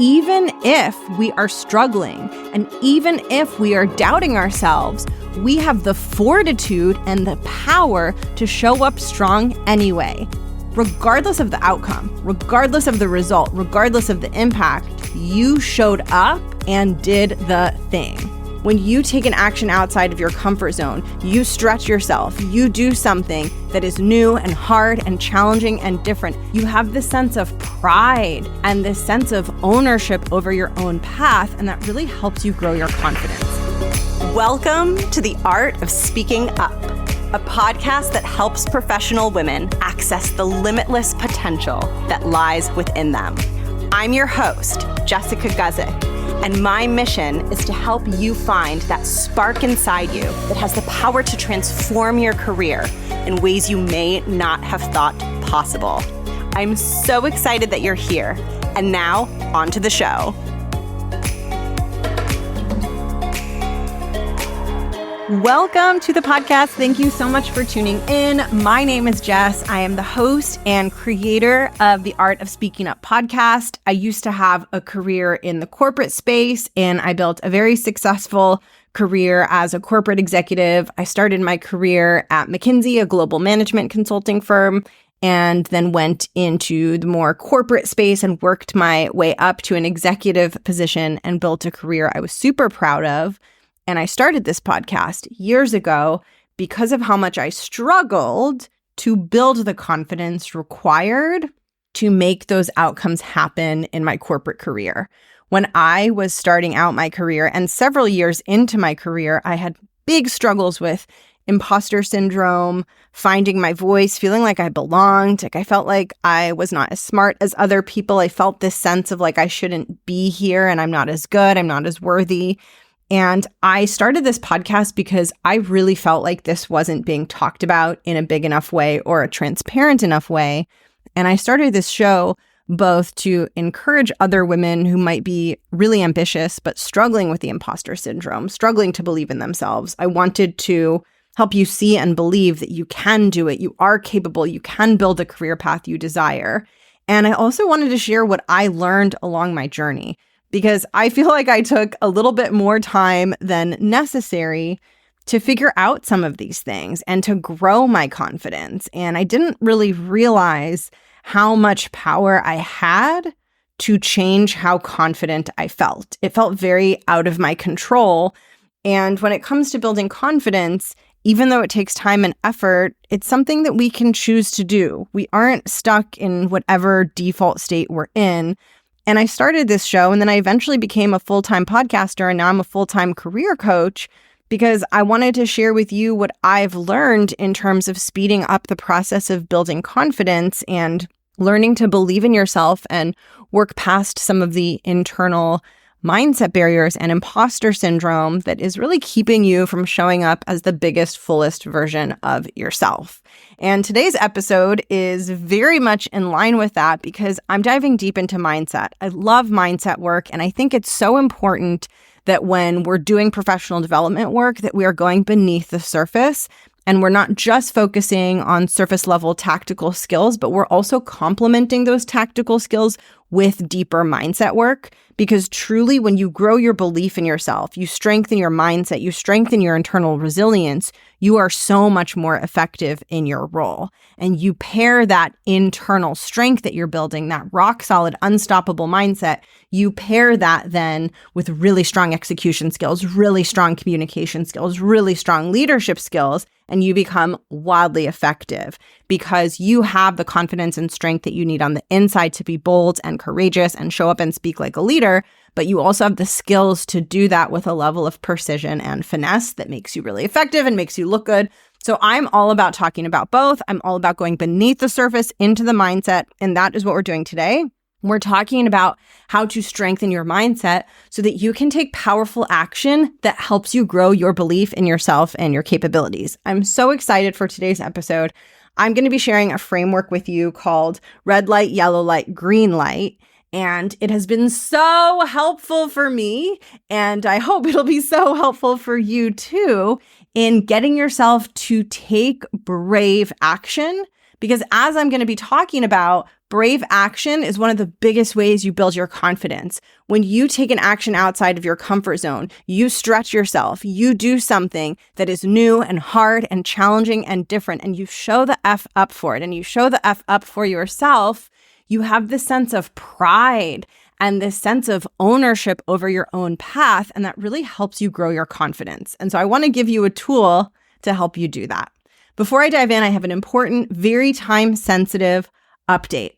even if we are struggling and even if we are doubting ourselves, we have the fortitude and the power to show up strong anyway. Regardless of the outcome, regardless of the result, regardless of the impact, you showed up and did the thing. When you take an action outside of your comfort zone, you stretch yourself, you do something that is new and hard and challenging and different, you have this sense of pride and this sense of ownership over your own path, and that really helps you grow your confidence. Welcome to The Art of Speaking Up, a podcast that helps professional women access the limitless potential that lies within them. I'm your host, Jessica Guzik, and my mission is to help you find that spark inside you that has the power to transform your career in ways you may not have thought possible. I'm so excited that you're here. And now, on to the show. Welcome to the podcast. Thank you so much for tuning in. My name is Jess. I am the host and creator of the Art of Speaking Up podcast. I used to have a career in the corporate space, and I built a very successful career as a corporate executive. I started my career at McKinsey, a global management consulting firm, and then went into the more corporate space and worked my way up to an executive position and built a career I was super proud of. And I started this podcast years ago because of how much I struggled to build the confidence required to make those outcomes happen in my corporate career. When I was starting out my career and several years into my career, I had big struggles with imposter syndrome, finding my voice, feeling like I belonged. Like I felt like I was not as smart as other people. I felt this sense of like I shouldn't be here and I'm not as good, I'm not as worthy. And I started this podcast because I really felt like this wasn't being talked about in a big enough way or a transparent enough way. And I started this show both to encourage other women who might be really ambitious, but struggling with the imposter syndrome, struggling to believe in themselves. I wanted to help you see and believe that you can do it. You are capable. You can build a career path you desire. And I also wanted to share what I learned along my journey, because I feel like I took a little bit more time than necessary to figure out some of these things and to grow my confidence. And I didn't really realize how much power I had to change how confident I felt. It felt very out of my control. And when it comes to building confidence, even though it takes time and effort, it's something that we can choose to do. We aren't stuck in whatever default state we're in. And I started this show, and then I eventually became a full-time podcaster, and now I'm a full-time career coach because I wanted to share with you what I've learned in terms of speeding up the process of building confidence and learning to believe in yourself and work past some of the internal mindset barriers and imposter syndrome that is really keeping you from showing up as the biggest, fullest version of yourself. And today's episode is very much in line with that because I'm diving deep into mindset. I love mindset work, and I think it's so important that when we're doing professional development work that we are going beneath the surface and we're not just focusing on surface level tactical skills, but we're also complementing those tactical skills with deeper mindset work. Because truly, when you grow your belief in yourself, you strengthen your mindset, you strengthen your internal resilience, you are so much more effective in your role. And you pair that internal strength that you're building, that rock solid, unstoppable mindset, you pair that then with really strong execution skills, really strong communication skills, really strong leadership skills, and you become wildly effective because you have the confidence and strength that you need on the inside to be bold and courageous and show up and speak like a leader, but you also have the skills to do that with a level of precision and finesse that makes you really effective and makes you look good. So I'm all about talking about both. I'm all about going beneath the surface into the mindset, and that is what we're doing today. We're talking about how to strengthen your mindset so that you can take powerful action that helps you grow your belief in yourself and your capabilities. I'm so excited for today's episode. I'm going to be sharing a framework with you called red light, yellow light, green light. And it has been so helpful for me, and I hope it'll be so helpful for you too in getting yourself to take brave action. Because as I'm going to be talking about, Brave action is one of the biggest ways you build your confidence. When you take an action outside of your comfort zone, you stretch yourself, you do something that is new and hard and challenging and different, and you show the F up for it, and you show the F up for yourself, you have this sense of pride and this sense of ownership over your own path, and that really helps you grow your confidence. And so I want to give you a tool to help you do that. Before I dive in, I have an important, very time-sensitive update.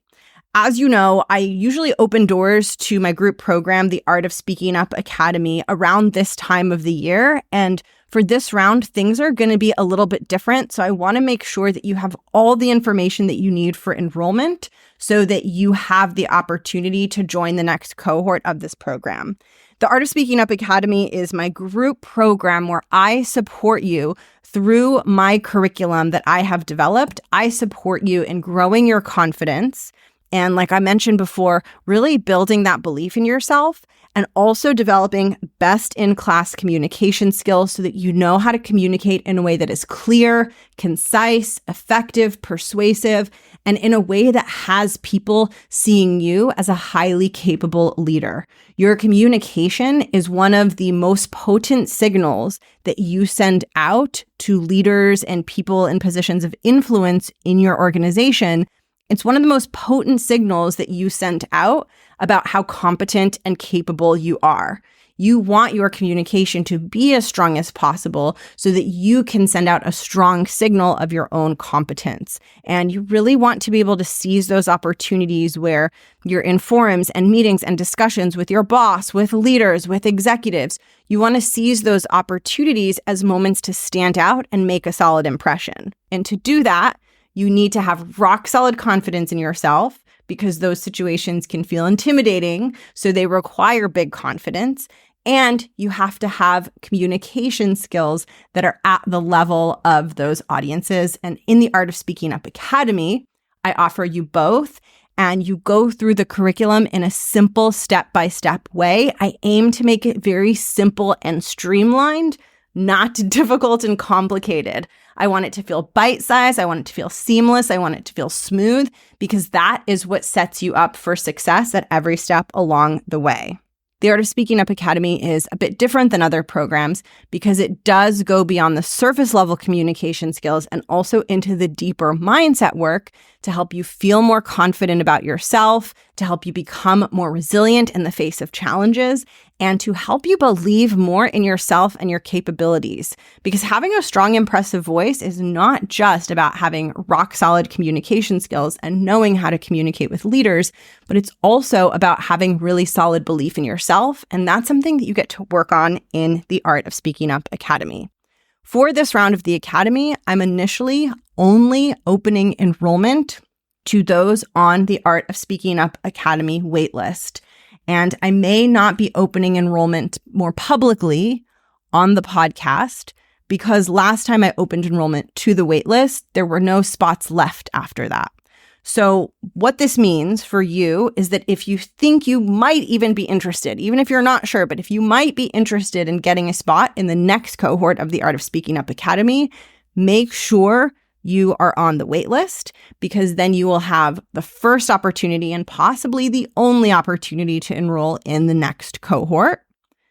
As you know, I usually open doors to my group program, the Art of Speaking Up Academy, around this time of the year. And for this round, things are going to be a little bit different. So I want to make sure that you have all the information that you need for enrollment so that you have the opportunity to join the next cohort of this program. The Art of Speaking Up Academy is my group program where I support you through my curriculum that I have developed. I support you in growing your confidence. And like I mentioned before, really building that belief in yourself and also developing best-in-class communication skills so that you know how to communicate in a way that is clear, concise, effective, persuasive, and in a way that has people seeing you as a highly capable leader. Your communication is one of the most potent signals that you send out to leaders and people in positions of influence in your organization. It's one of the most potent signals that you send out about how competent and capable you are. You want your communication to be as strong as possible so that you can send out a strong signal of your own competence. And you really want to be able to seize those opportunities where you're in forums and meetings and discussions with your boss, with leaders, with executives. You want to seize those opportunities as moments to stand out and make a solid impression. And to do that, you need to have rock solid confidence in yourself because those situations can feel intimidating, so they require big confidence. And you have to have communication skills that are at the level of those audiences. And in the Art of Speaking Up Academy, I offer you both. And you go through the curriculum in a simple step-by-step way. I aim to make it very simple and streamlined, not difficult and complicated. I want it to feel bite-sized. I want it to feel seamless. I want it to feel smooth because that is what sets you up for success at every step along the way. The Art of Speaking Up Academy is a bit different than other programs because it does go beyond the surface level communication skills and also into the deeper mindset work to help you feel more confident about yourself, to help you become more resilient in the face of challenges, and to help you believe more in yourself and your capabilities. Because having a strong, impressive voice is not just about having rock solid communication skills and knowing how to communicate with leaders, but it's also about having really solid belief in yourself. And that's something that you get to work on in the Art of Speaking Up Academy. For this round of the Academy, I'm initially only opening enrollment to those on the Art of Speaking Up Academy waitlist. And I may not be opening enrollment more publicly on the podcast because last time I opened enrollment to the waitlist, there were no spots left after that. So what this means for you is that if you think you might even be interested, even if you're not sure, but if you might be interested in getting a spot in the next cohort of the Art of Speaking Up Academy, make sure you are on the wait list because then you will have the first opportunity and possibly the only opportunity to enroll in the next cohort.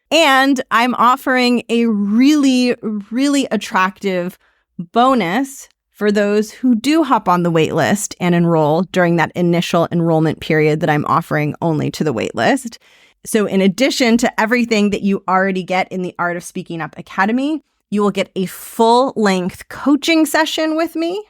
And I'm offering a really, really attractive bonus for those who do hop on the wait list and enroll during that initial enrollment period that I'm offering only to the wait list. So in addition to everything that you already get in the Art of Speaking Up Academy, you will get a full-length coaching session with me,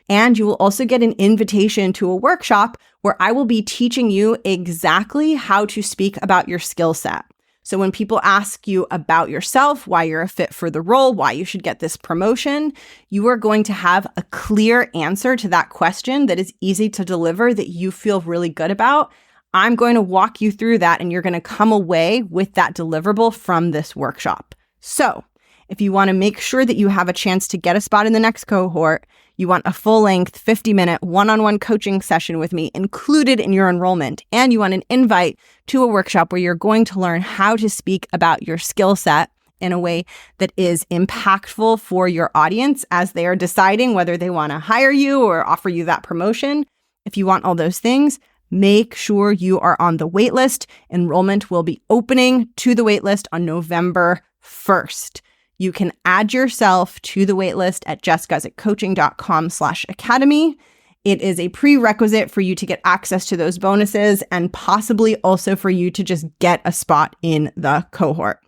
and you will also get an invitation to a workshop where I will be teaching you exactly how to speak about your skill set. So when people ask you about yourself, why you're a fit for the role, why you should get this promotion, you are going to have a clear answer to that question that is easy to deliver, that you feel really good about. I'm going to walk you through that, and you're going to come away with that deliverable from this workshop. So if you want to make sure that you have a chance to get a spot in the next cohort, you want a full-length 50-minute one-on-one coaching session with me included in your enrollment, and you want an invite to a workshop where you're going to learn how to speak about your skill set in a way that is impactful for your audience as they are deciding whether they want to hire you or offer you that promotion, If you want all those things, make sure you are on the waitlist. Enrollment will be opening to the waitlist on November 1st. You can add yourself to the waitlist at jessguzikcoaching.com/academy. It is a prerequisite for you to get access to those bonuses and possibly also for you to just get a spot in the cohort.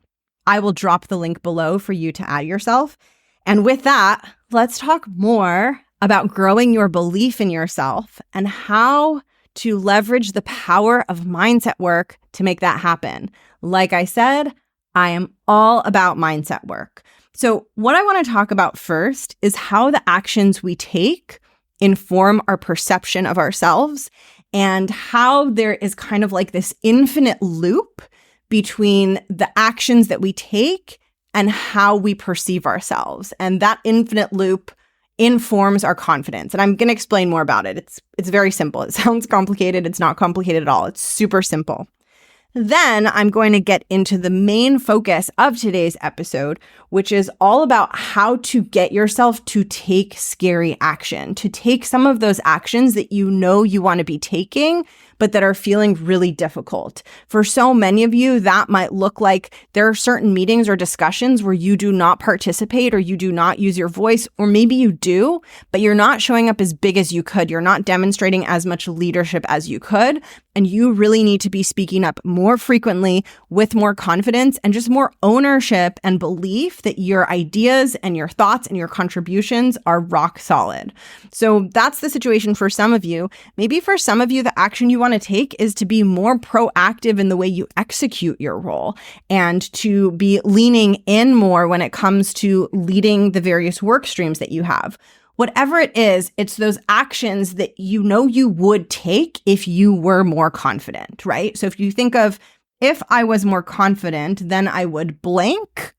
I will drop the link below for you to add yourself. And with that, let's talk more about growing your belief in yourself and how to leverage the power of mindset work to make that happen. Like I said, I am all about mindset work. So what I want to talk about first is how the actions we take inform our perception of ourselves and how there is kind of like this infinite loop between the actions that we take and how we perceive ourselves. And that infinite loop informs our confidence. And I'm going to explain more about it. It's very simple. It sounds complicated. It's not complicated at all. It's super simple. Then I'm going to get into the main focus of today's episode, which is all about how to get yourself to take scary action, to take some of those actions that you know you want to be taking, but that are feeling really difficult. For so many of you, that might look like there are certain meetings or discussions where you do not participate or you do not use your voice, or maybe you do, but you're not showing up as big as you could. You're not demonstrating as much leadership as you could. And you really need to be speaking up more frequently with more confidence and just more ownership and belief that your ideas and your thoughts and your contributions are rock solid. So that's the situation for some of you. Maybe for some of you, the action you want to take is to be more proactive in the way you execute your role and to be leaning in more when it comes to leading the various work streams that you have. Whatever it is, it's those actions that you know you would take if you were more confident, right? So if you think of, if I was more confident, then I would blank.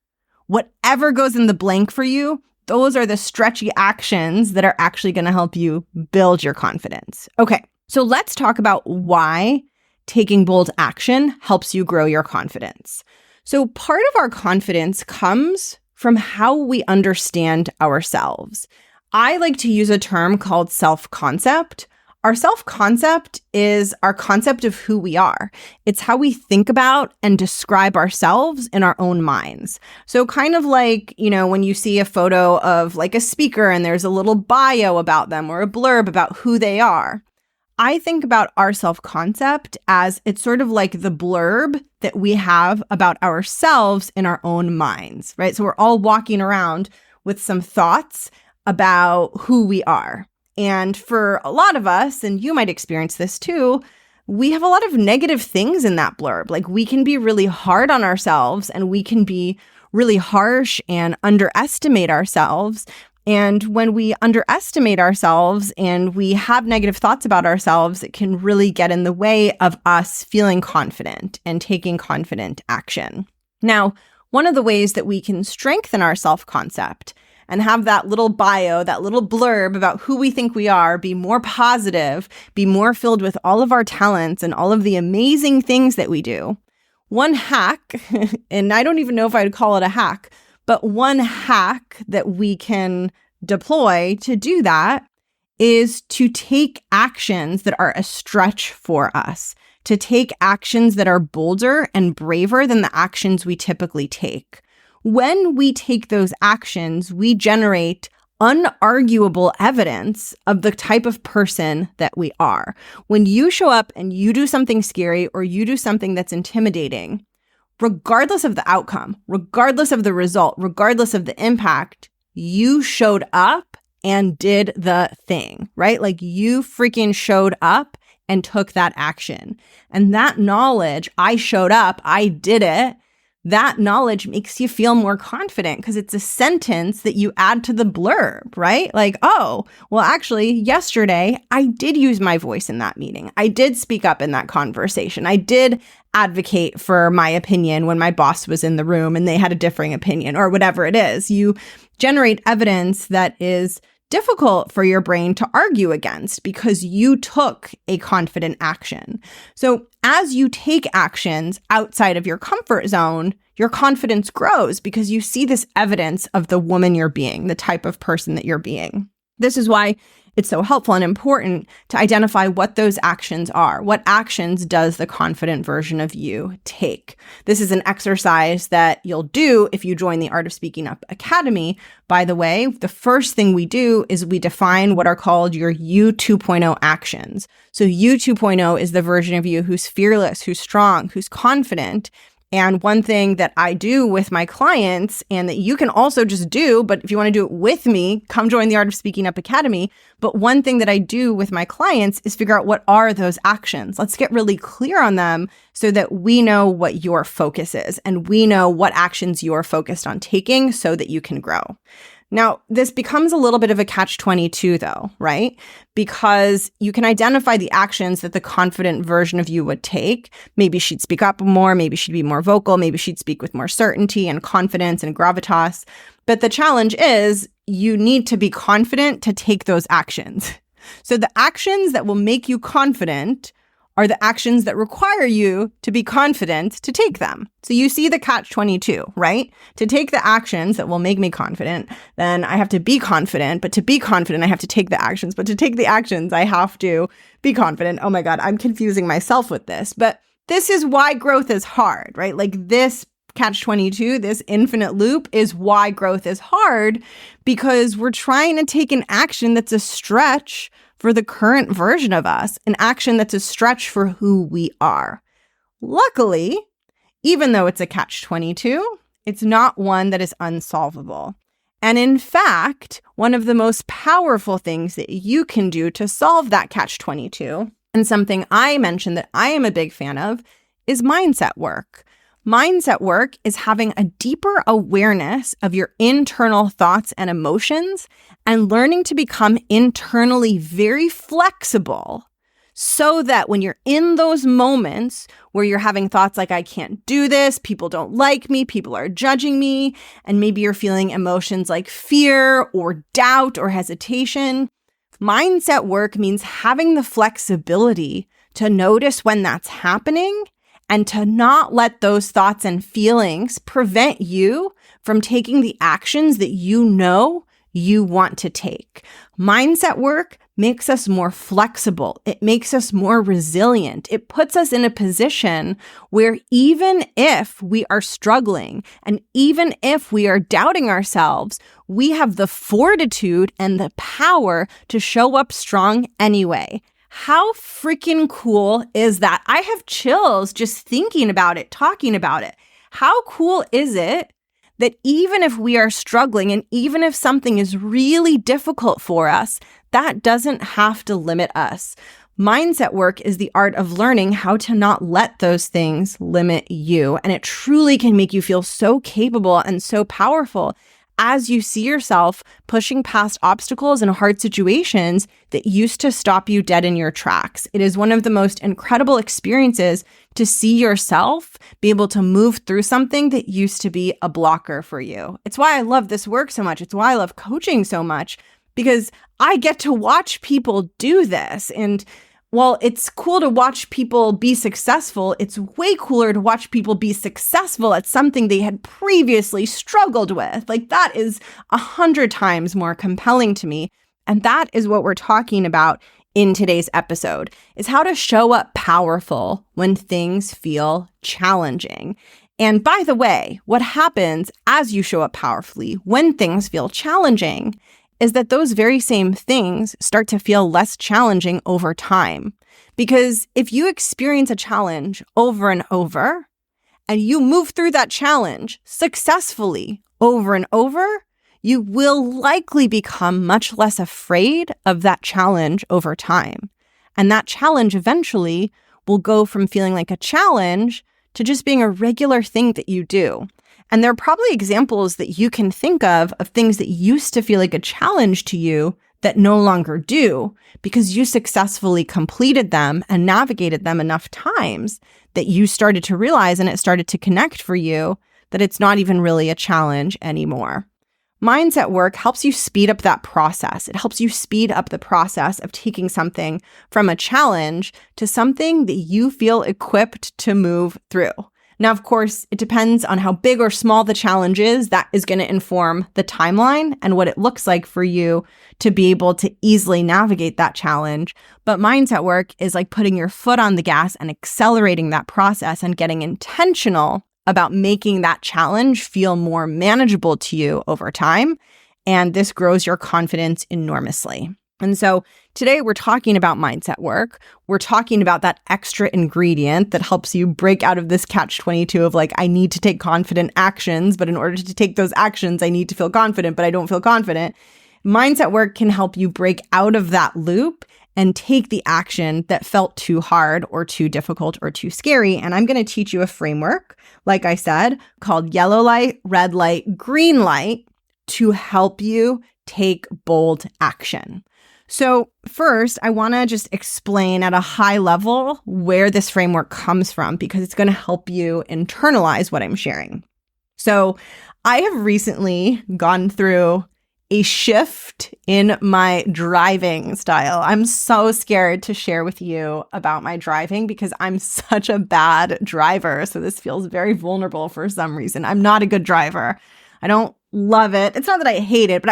Whatever goes in the blank for you, those are the stretchy actions that are actually going to help you build your confidence. Okay, so let's talk about why taking bold action helps you grow your confidence. So part of our confidence comes from how we understand ourselves. I like to use a term called self-concept. Our self-concept is our concept of who we are. It's how we think about and describe ourselves in our own minds. So kind of like, when you see a photo of like a speaker and there's a little bio about them or a blurb about who they are. I think about our self-concept as it's sort of like the blurb that we have about ourselves in our own minds, right? So we're all walking around with some thoughts about who we are. And for a lot of us, and you might experience this too, we have a lot of negative things in that blurb. Like we can be really hard on ourselves and we can be really harsh and underestimate ourselves. And when we underestimate ourselves and we have negative thoughts about ourselves, it can really get in the way of us feeling confident and taking confident action. Now, one of the ways that we can strengthen our self-concept and have that little bio, that little blurb about who we think we are, be more positive, be more filled with all of our talents and all of the amazing things that we do. One hack, and I don't even know if I'd call it a hack, but one hack that we can deploy to do that is to take actions that are a stretch for us, to take actions that are bolder and braver than the actions we typically take. When we take those actions, we generate unarguable evidence of the type of person that we are. When you show up and you do something scary or you do something that's intimidating, regardless of the outcome, regardless of the result, regardless of the impact, you showed up and did the thing, right? Like you freaking showed up and took that action. And that knowledge, I showed up, I did it, that knowledge makes you feel more confident because it's a sentence that you add to the blurb, right? Like, oh, well, actually, yesterday, I did use my voice in that meeting. I did speak up in that conversation. I did advocate for my opinion when my boss was in the room and they had a differing opinion or whatever it is. You generate evidence that is difficult for your brain to argue against because you took a confident action. So as you take actions outside of your comfort zone, your confidence grows because you see this evidence of the woman you're being, the type of person that you're being. This is why it's so helpful and important to identify what those actions are. What actions does the confident version of you take? This is an exercise that you'll do if you join the Art of Speaking Up Academy. By the way, the first thing we do is we define what are called your You 2.0 actions. So You 2.0 is the version of you who's fearless, who's strong, who's confident. And one thing that I do with my clients, and that you can also just do, but if you want to do it with me, come join the Art of Speaking Up Academy. But one thing that I do with my clients is figure out what are those actions. Let's get really clear on them so that we know what your focus is and we know what actions you're focused on taking so that you can grow. Now, this becomes a little bit of a catch-22 though, right? Because you can identify the actions that the confident version of you would take. Maybe she'd speak up more, maybe she'd be more vocal, maybe she'd speak with more certainty and confidence and gravitas. But the challenge is you need to be confident to take those actions. So the actions that will make you confident are the actions that require you to be confident to take them. So you see the catch-22, right? To take the actions that will make me confident, then I have to be confident. But to be confident, I have to take the actions. But to take the actions, I have to be confident. Oh my God, I'm confusing myself with this. But this is why growth is hard, right? Like this catch-22, this infinite loop is why growth is hard, because we're trying to take an action that's a stretch for the current version of us, an action that's a stretch for who we are. Luckily, even though it's a catch-22, it's not one that is unsolvable. And in fact, one of the most powerful things that you can do to solve that catch-22, and something I mentioned that I am a big fan of, is mindset work. Mindset work is having a deeper awareness of your internal thoughts and emotions and learning to become internally very flexible so that when you're in those moments where you're having thoughts like, I can't do this, people don't like me, people are judging me, and maybe you're feeling emotions like fear or doubt or hesitation, mindset work means having the flexibility to notice when that's happening and to not let those thoughts and feelings prevent you from taking the actions that you know you want to take. Mindset work makes us more flexible. It makes us more resilient. It puts us in a position where even if we are struggling and even if we are doubting ourselves, we have the fortitude and the power to show up strong anyway. How freaking cool is that? I have chills just thinking about it, talking about it. How cool is it that even if we are struggling and even if something is really difficult for us, that doesn't have to limit us? Mindset work is the art of learning how to not let those things limit you. And it truly can make you feel so capable and so powerful as you see yourself pushing past obstacles and hard situations that used to stop you dead in your tracks. It is one of the most incredible experiences to see yourself be able to move through something that used to be a blocker for you. It's why I love this work so much. It's why I love coaching so much, because I get to watch people do this. And while it's cool to watch people be successful, it's way cooler to watch people be successful at something they had previously struggled with. Like that is 100 times more compelling to me. And that is what we're talking about in today's episode, is how to show up powerful when things feel challenging. And by the way, what happens as you show up powerfully when things feel challenging is that those very same things start to feel less challenging over time. Because if you experience a challenge over and over, and you move through that challenge successfully over and over, you will likely become much less afraid of that challenge over time. And that challenge eventually will go from feeling like a challenge to just being a regular thing that you do. And there are probably examples that you can think of things that used to feel like a challenge to you that no longer do, because you successfully completed them and navigated them enough times that you started to realize and it started to connect for you that it's not even really a challenge anymore. Mindset work helps you speed up that process. It helps you speed up the process of taking something from a challenge to something that you feel equipped to move through. Now, of course, it depends on how big or small the challenge is. That is going to inform the timeline and what it looks like for you to be able to easily navigate that challenge. But mindset work is like putting your foot on the gas and accelerating that process and getting intentional about making that challenge feel more manageable to you over time. And this grows your confidence enormously. And so today we're talking about mindset work. We're talking about that extra ingredient that helps you break out of this catch-22 of like, I need to take confident actions, but in order to take those actions, I need to feel confident, but I don't feel confident. Mindset work can help you break out of that loop and take the action that felt too hard or too difficult or too scary. And I'm going to teach you a framework, like I said, called yellow light, red light, green light to help you take bold action. So first, I want to just explain at a high level where this framework comes from, because it's going to help you internalize what I'm sharing. So I have recently gone through a shift in my driving style. I'm so scared to share with you about my driving because I'm such a bad driver. So this feels very vulnerable for some reason. I'm not a good driver. I don't love it. It's not that I hate it, but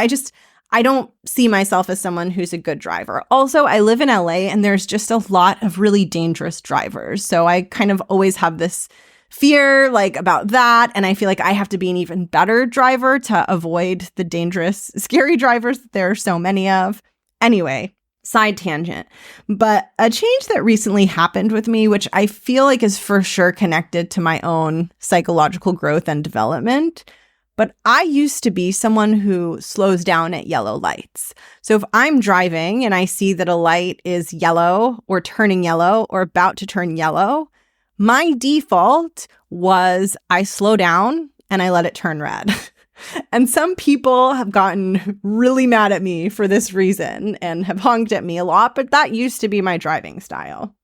I don't see myself as someone who's a good driver. Also, I live in LA and there's just a lot of really dangerous drivers. So I kind of always have this fear like about that. And I feel like I have to be an even better driver to avoid the dangerous, scary drivers that there are so many of. Anyway, side tangent. But a change that recently happened with me, which I feel like is for sure connected to my own psychological growth and development. But I used to be someone who slows down at yellow lights. So if I'm driving and I see that a light is yellow or turning yellow or about to turn yellow, my default was I slow down and I let it turn red. And some people have gotten really mad at me for this reason and have honked at me a lot, but that used to be my driving style.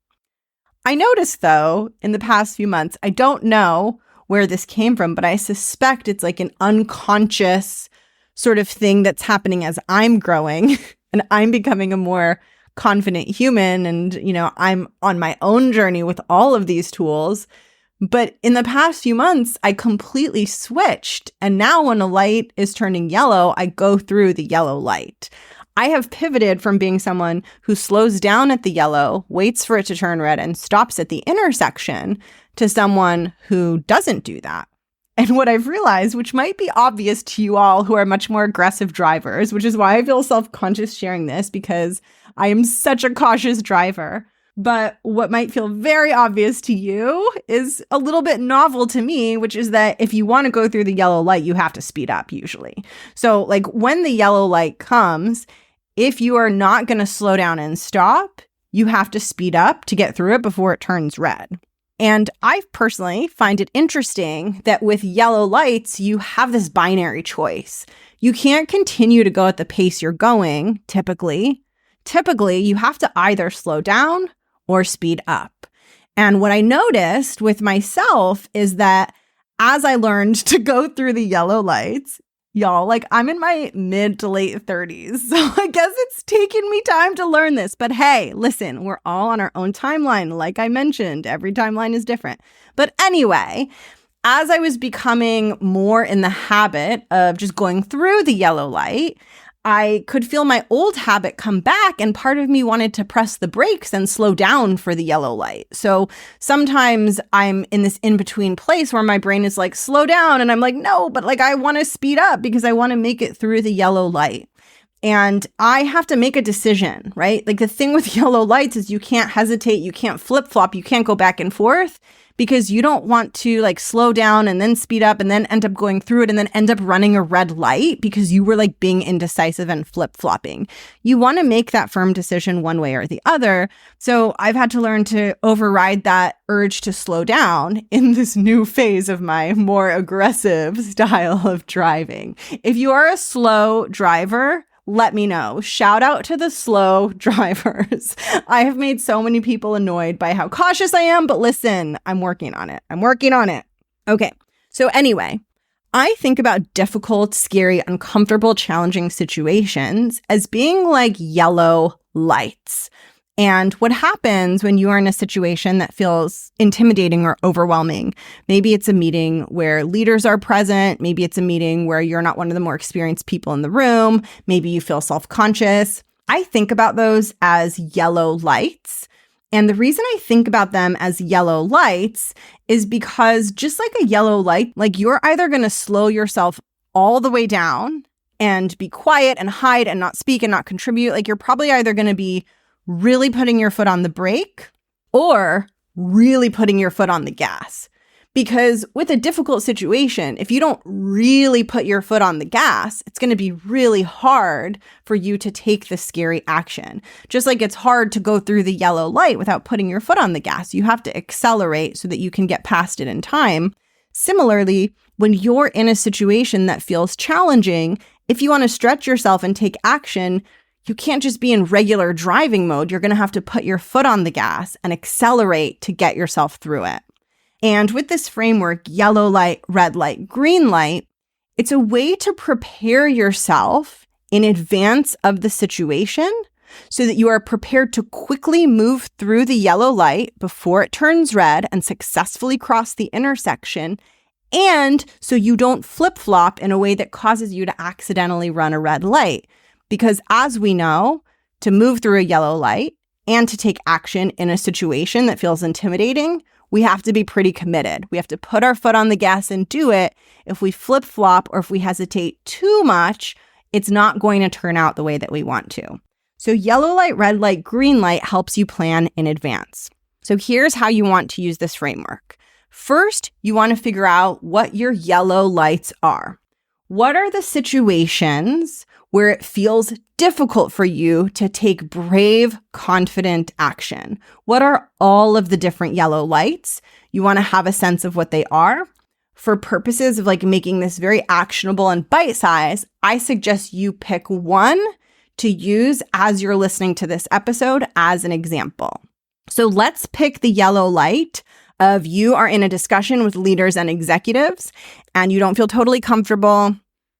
I noticed though, in the past few months, I don't know where this came from, but I suspect it's like an unconscious sort of thing that's happening as I'm growing and I'm becoming a more confident human. And, I'm on my own journey with all of these tools. But in the past few months, I completely switched. And now when a light is turning yellow, I go through the yellow light. I have pivoted from being someone who slows down at the yellow, waits for it to turn red, and stops at the intersection to someone who doesn't do that. And what I've realized, which might be obvious to you all who are much more aggressive drivers, which is why I feel self-conscious sharing this because I am such a cautious driver. But what might feel very obvious to you is a little bit novel to me, which is that if you want to go through the yellow light, you have to speed up usually. So like when the yellow light comes, if you are not going to slow down and stop, you have to speed up to get through it before it turns red. And I personally find it interesting that with yellow lights, you have this binary choice. You can't continue to go at the pace you're going, typically. Typically, you have to either slow down or speed up. And what I noticed with myself is that as I learned to go through the yellow lights, y'all, like I'm in my mid to late 30s. So I guess it's taken me time to learn this. But hey, listen, we're all on our own timeline. Like I mentioned, every timeline is different. But anyway, as I was becoming more in the habit of just going through the yellow light, I could feel my old habit come back, and part of me wanted to press the brakes and slow down for the yellow light. So sometimes I'm in this in-between place where my brain is like, slow down. And I'm like, no, but like I want to speed up because I want to make it through the yellow light. And I have to make a decision, right? Like the thing with yellow lights is you can't hesitate, you can't flip-flop, you can't go back and forth, because you don't want to like slow down and then speed up and then end up going through it and then end up running a red light because you were like being indecisive and flip-flopping. You want to make that firm decision one way or the other. So I've had to learn to override that urge to slow down in this new phase of my more aggressive style of driving. If you are a slow driver, let me know. Shout out to the slow drivers. I have made so many people annoyed by how cautious I am, but listen, I'm working on it. Okay. So anyway, I think about difficult, scary, uncomfortable, challenging situations as being like yellow lights. And what happens when you are in a situation that feels intimidating or overwhelming? Maybe it's a meeting where leaders are present. Maybe it's a meeting where you're not one of the more experienced people in the room. Maybe you feel self-conscious. I think about those as yellow lights. And the reason I think about them as yellow lights is because just like a yellow light, like you're either going to slow yourself all the way down and be quiet and hide and not speak and not contribute. Like you're probably either going to be really putting your foot on the brake or really putting your foot on the gas. Because with a difficult situation, if you don't really put your foot on the gas, it's going to be really hard for you to take the scary action. Just like it's hard to go through the yellow light without putting your foot on the gas. You have to accelerate so that you can get past it in time. Similarly, when you're in a situation that feels challenging, if you want to stretch yourself and take action, you can't just be in regular driving mode. You're going to have to put your foot on the gas and accelerate to get yourself through it. And with this framework, yellow light, red light, green light, it's a way to prepare yourself in advance of the situation so that you are prepared to quickly move through the yellow light before it turns red and successfully cross the intersection. And so you don't flip-flop in a way that causes you to accidentally run a red light. Because as we know, to move through a yellow light and to take action in a situation that feels intimidating, we have to be pretty committed. We have to put our foot on the gas and do it. If we flip-flop or if we hesitate too much, it's not going to turn out the way that we want to. So yellow light, red light, green light helps you plan in advance. So here's how you want to use this framework. First, you want to figure out what your yellow lights are. What are the situations where it feels difficult for you to take brave, confident action? What are all of the different yellow lights? You want to have a sense of what they are. For purposes of like making this very actionable and bite-sized, I suggest you pick one to use as you're listening to this episode as an example. So let's pick the yellow light of you are in a discussion with leaders and executives and you don't feel totally comfortable.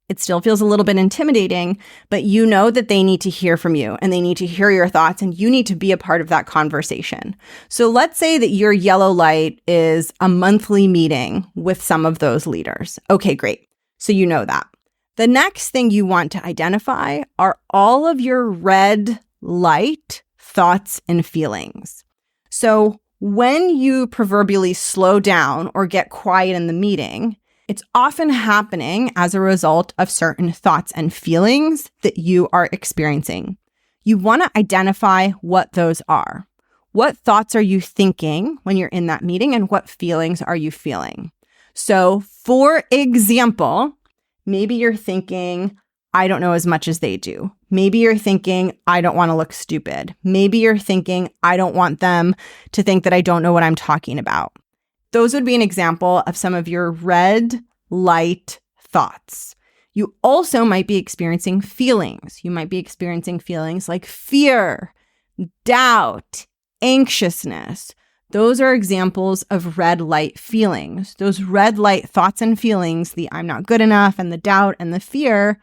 It still feels a little bit intimidating, but you know that they need to hear from you and they need to hear your thoughts and you need to be a part of that conversation. So let's say that your yellow light is a monthly meeting with some of those leaders. Okay, great. So you know that. The next thing you want to identify are all of your red light thoughts and feelings. So when you proverbially slow down or get quiet in the meeting, it's often happening as a result of certain thoughts and feelings that you are experiencing. You want to identify what those are. What thoughts are you thinking when you're in that meeting and what feelings are you feeling? So, for example, maybe you're thinking, I don't know as much as they do. Maybe you're thinking, I don't want to look stupid. Maybe you're thinking, I don't want them to think that I don't know what I'm talking about. Those would be an example of some of your red light thoughts. You also might be experiencing feelings. You might be experiencing feelings like fear, doubt, anxiousness. Those are examples of red light feelings. Those red light thoughts and feelings, the I'm not good enough and the doubt and the fear,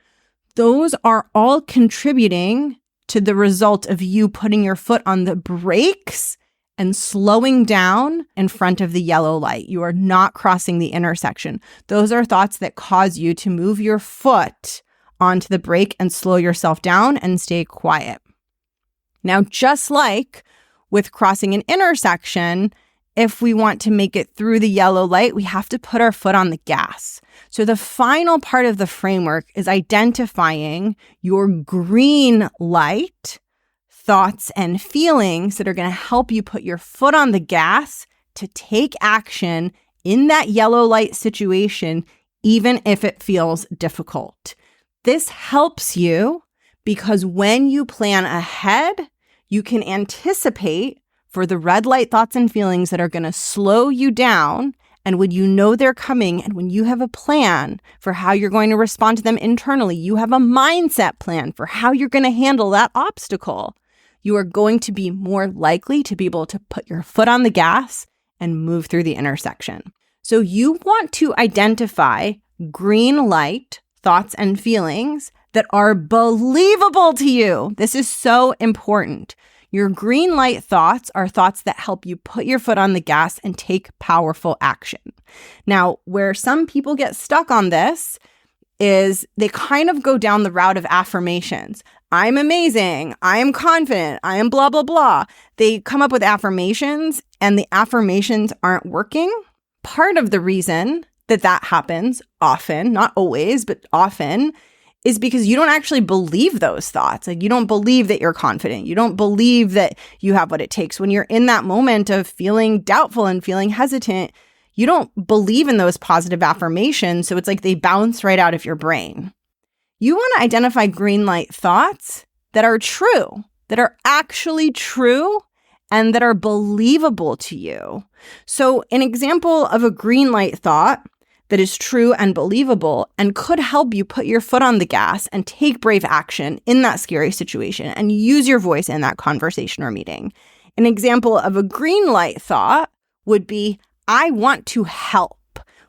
those are all contributing to the result of you putting your foot on the brakes and slowing down in front of the yellow light. You are not crossing the intersection. Those are thoughts that cause you to move your foot onto the brake and slow yourself down and stay quiet. Now, just like with crossing an intersection, if we want to make it through the yellow light, we have to put our foot on the gas. So the final part of the framework is identifying your green light thoughts and feelings that are going to help you put your foot on the gas to take action in that yellow light situation, even if it feels difficult. This helps you because when you plan ahead, you can anticipate for the red light thoughts and feelings that are going to slow you down. And when you know they're coming and when you have a plan for how you're going to respond to them internally, you have a mindset plan for how you're going to handle that obstacle, you are going to be more likely to be able to put your foot on the gas and move through the intersection. So you want to identify green light thoughts and feelings that are believable to you. This is so important. Your green light thoughts are thoughts that help you put your foot on the gas and take powerful action. Now, where some people get stuck on this is they kind of go down the route of affirmations. I'm amazing. I am confident. I am blah, blah, blah. They come up with affirmations and the affirmations aren't working. Part of the reason that happens often, not always, but often, is because you don't actually believe those thoughts. Like, you don't believe that you're confident. You don't believe that you have what it takes. When you're in that moment of feeling doubtful and feeling hesitant, you don't believe in those positive affirmations. So it's like they bounce right out of your brain. You want to identify green light thoughts that are true, that are actually true, and that are believable to you. So an example of a green light thought that is true and believable and could help you put your foot on the gas and take brave action in that scary situation and use your voice in that conversation or meeting. An example of a green light thought would be, I want to help.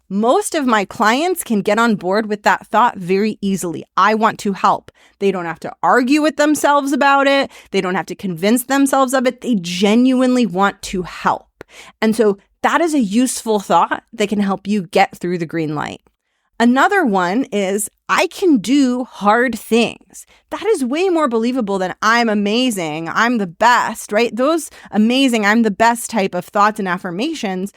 Most of my clients can get on board with that thought very easily. I want to help. They don't have to argue with themselves about it. They don't have to convince themselves of it. They genuinely want to help. And so that is a useful thought that can help you get through the green light. Another one is, I can do hard things. That is way more believable than I'm amazing, I'm the best, right? Those amazing, I'm the best type of thoughts and affirmations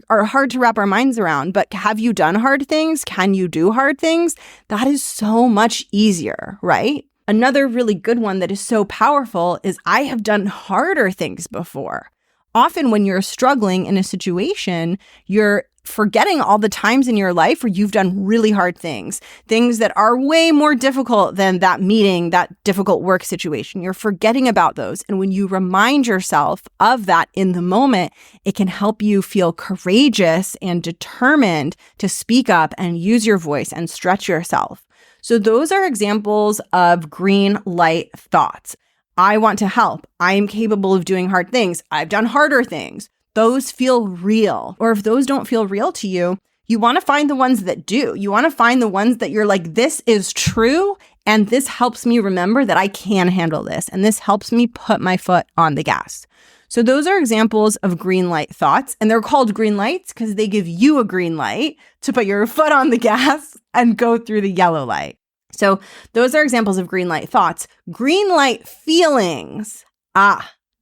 are hard to wrap our minds around. But have you done hard things? Can you do hard things? That is so much easier, right? Another really good one that is so powerful is, I have done harder things before. Often when you're struggling in a situation, you're forgetting all the times in your life where you've done really hard things that are way more difficult than that meeting, that difficult work situation. You're forgetting about those. And when you remind yourself of that in the moment, it can help you feel courageous and determined to speak up and use your voice and stretch yourself. So those are examples of green light thoughts. I want to help. I am capable of doing hard things. I've done harder things. Those feel real. Or if those don't feel real to you, you want to find the ones that do. You want to find the ones that you're like, this is true, and this helps me remember that I can handle this, and this helps me put my foot on the gas. So those are examples of green light thoughts, and they're called green lights because they give you a green light to put your foot on the gas and go through the yellow light. So those are examples of green light thoughts. Green light feelings.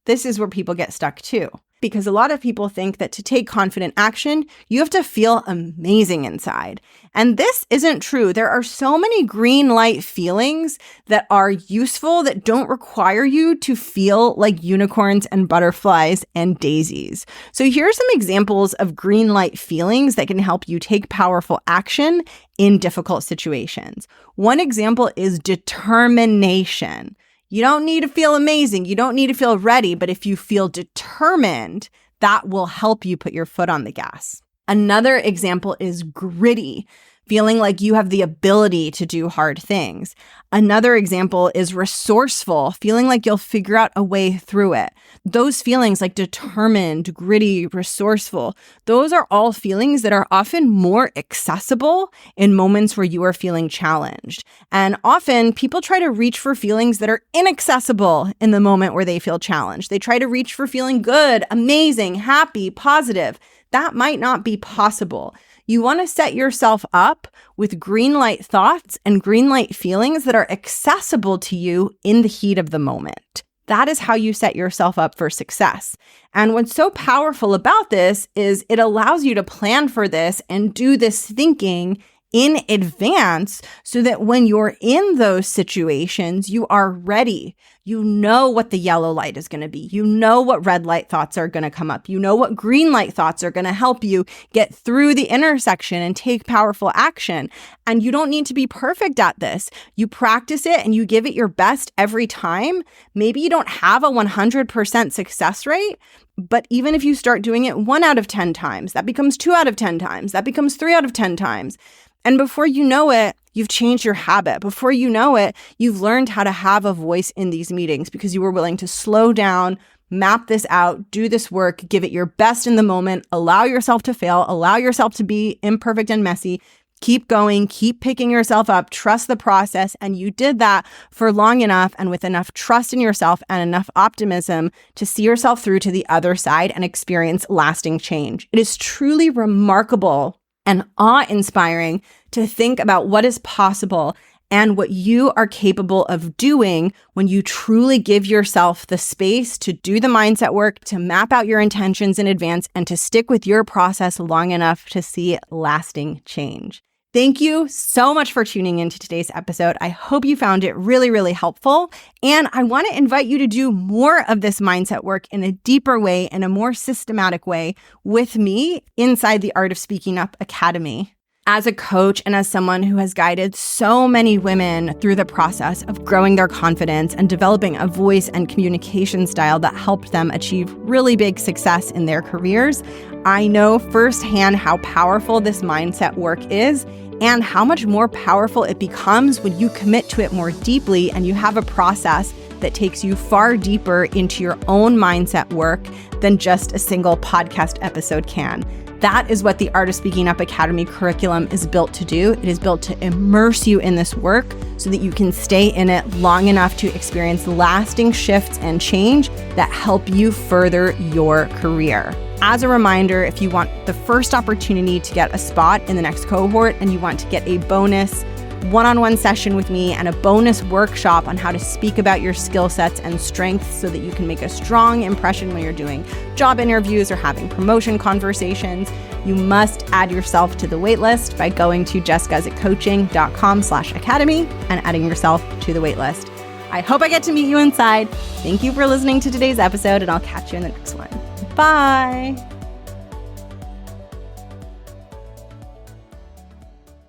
This is where people get stuck too. Because a lot of people think that to take confident action, you have to feel amazing inside. And this isn't true. There are so many green light feelings that are useful that don't require you to feel like unicorns and butterflies and daisies. So here are some examples of green light feelings that can help you take powerful action in difficult situations. One example is determination. You don't need to feel amazing. You don't need to feel ready. But if you feel determined, that will help you put your foot on the gas. Another example is gritty, feeling like you have the ability to do hard things. Another example is resourceful, feeling like you'll figure out a way through it. Those feelings like determined, gritty, resourceful, those are all feelings that are often more accessible in moments where you are feeling challenged. And often people try to reach for feelings that are inaccessible in the moment where they feel challenged. They try to reach for feeling good, amazing, happy, positive. That might not be possible. You want to set yourself up with green light thoughts and green light feelings that are accessible to you in the heat of the moment. That is how you set yourself up for success. And what's so powerful about this is it allows you to plan for this and do this thinking in advance so that when you're in those situations, you are ready. You know what the yellow light is going to be. You know what red light thoughts are going to come up. You know what green light thoughts are going to help you get through the intersection and take powerful action. And you don't need to be perfect at this. You practice it and you give it your best every time. Maybe you don't have a 100% success rate, but even if you start doing it 1 out of 10 times, that becomes 2 out of 10 times, that becomes 3 out of 10 times. And before you know it, you've changed your habit. Before you know it, you've learned how to have a voice in these meetings because you were willing to slow down, map this out, do this work, give it your best in the moment, allow yourself to fail, allow yourself to be imperfect and messy, Keep going, keep picking yourself up, trust the process. And you did that for long enough and with enough trust in yourself and enough optimism to see yourself through to the other side and experience lasting change. It is truly remarkable and awe-inspiring to think about what is possible and what you are capable of doing when you truly give yourself the space to do the mindset work, to map out your intentions in advance, and to stick with your process long enough to see lasting change. Thank you so much for tuning into today's episode. I hope you found it really, really helpful. And I want to invite you to do more of this mindset work in a deeper way, in a more systematic way with me inside the Art of Speaking Up Academy. As a coach and as someone who has guided so many women through the process of growing their confidence and developing a voice and communication style that helped them achieve really big success in their careers, I know firsthand how powerful this mindset work is and how much more powerful it becomes when you commit to it more deeply and you have a process that takes you far deeper into your own mindset work than just a single podcast episode can. That is what the Art of Speaking Up Academy curriculum is built to do. It is built to immerse you in this work so that you can stay in it long enough to experience lasting shifts and change that help you further your career. As a reminder, if you want the first opportunity to get a spot in the next cohort and you want to get a bonus one-on-one session with me and a bonus workshop on how to speak about your skill sets and strengths so that you can make a strong impression when you're doing job interviews or having promotion conversations, you must add yourself to the waitlist by going to jessguzikcoaching.com/academy and adding yourself to the waitlist. I hope I get to meet you inside. Thank you for listening to today's episode, and I'll catch you in the next one. Bye.